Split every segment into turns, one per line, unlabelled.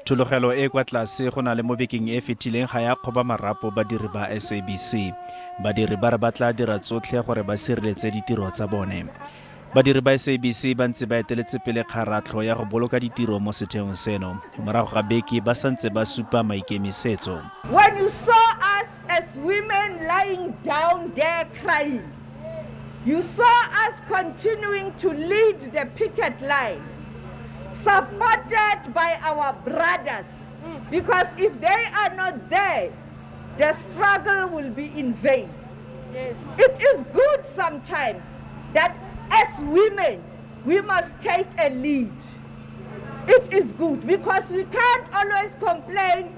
Thologelo e kwa tlase go na le mo bekeng e fetileng ga ya kgoba marapo badiri ba SABC. Badiri ba re ba tla dira tsotlhe gore ba sireletse ditiro tsa bone. Badiri ba SABC ba ntse ba eteletse pele kgaratlho ya go boloka ditiro mo setheong seno. Morago ga beke ba santse ba supa maikemisetso.
When you saw us as women lying down there crying, you saw us continuing to lead the picket lines, supported by our brothers, because if they are not there, the struggle will be in vain. Yes. It is good sometimes that as women, we must take a lead. It is good because we can't always complain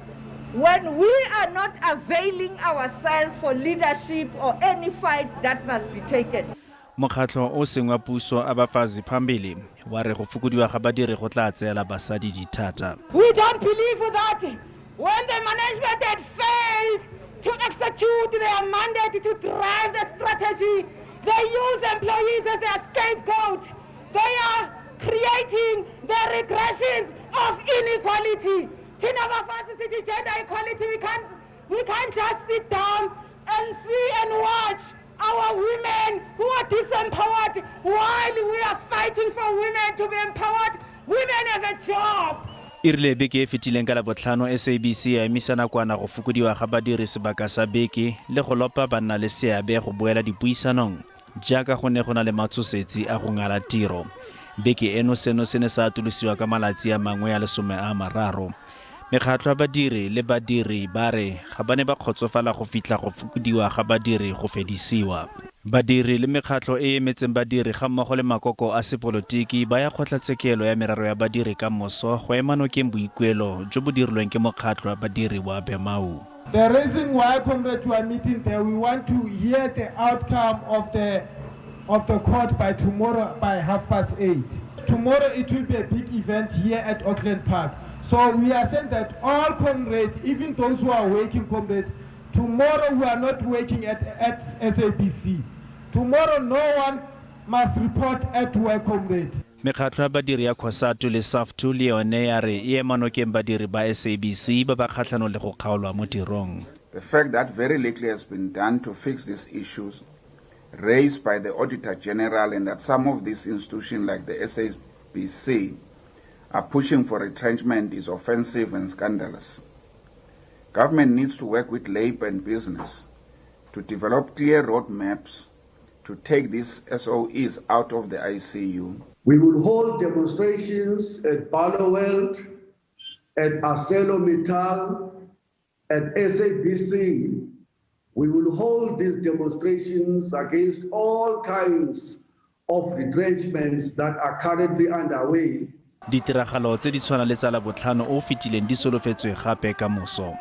when we are not availing ourselves for leadership or any fight that must be taken.
Mokgatlho o seng wa puso Abafazi Phambili wa re go fokodiwa ga badiri go tla tseela basadi dithata.
We don't believe that when the management had failed to execute their mandate to drive the strategy, they use employees as their scapegoat. They are creating the regressions of inequality. Tina Abafazi City gender equality, we can't just sit down and see and watch our women who are disempowered while we are fighting for women to be empowered. Women have a job.
Irile beke e fetileng ka Labotlhano SABC ya emisa nakwana go fokodiwa ga badiri sebaka sa beke le go lopa banna le seabe go boela dipuisanong jaaka go ne go na le matshosetsi a go ngala tiro. Beke eno seno se ne sa atolosiwa ka malatsi a mangwe ya 13. Mekgatlho ya badiri le badiri ba re ga ba ne ba kgotsofala go fitla go fokodiwa ga badiri go fedisiwa. Badiri le mekgatlho e emetseng badiri ga mmogo le makoko a sepolotiki ba ya kgotlhatshekelo ya merero ya badiri kamoso go ema nokeng boikuelo jo bo dirilweng ke mokgatlho wa badiri wa BEMAWU.
The reason why, comrades, we are meeting there, we want to hear the outcome of the court by tomorrow by 8:30. Tomorrow it will be a big event here at Auckland Park. So we are saying that all comrades, even those who are working comrades, tomorrow we are not working at SABC. Tomorrow no one must report at work, comrade.
Mekgatlho ya badiri ya COSATU le SAFTU le yone ya re e ema nokeng badiri ba SABC ba ba kgatlhanong le go kgaolwa mo tirong.
The fact that very little has been done to fix these issues raised by the Auditor General and that some of these institutions like the SABC are pushing for retrenchment is offensive and scandalous. Government needs to work with labor and business to develop clear roadmaps to take these SOEs out of the ICU.
We will hold demonstrations at Barloweld, at ArcelorMittal, at SABC. We will hold these demonstrations against all kinds of retrenchments that are currently underway.
Ditiragalo tse di tshwana le tsa Labotlhano o fetileng di solofetswe gape ka moso.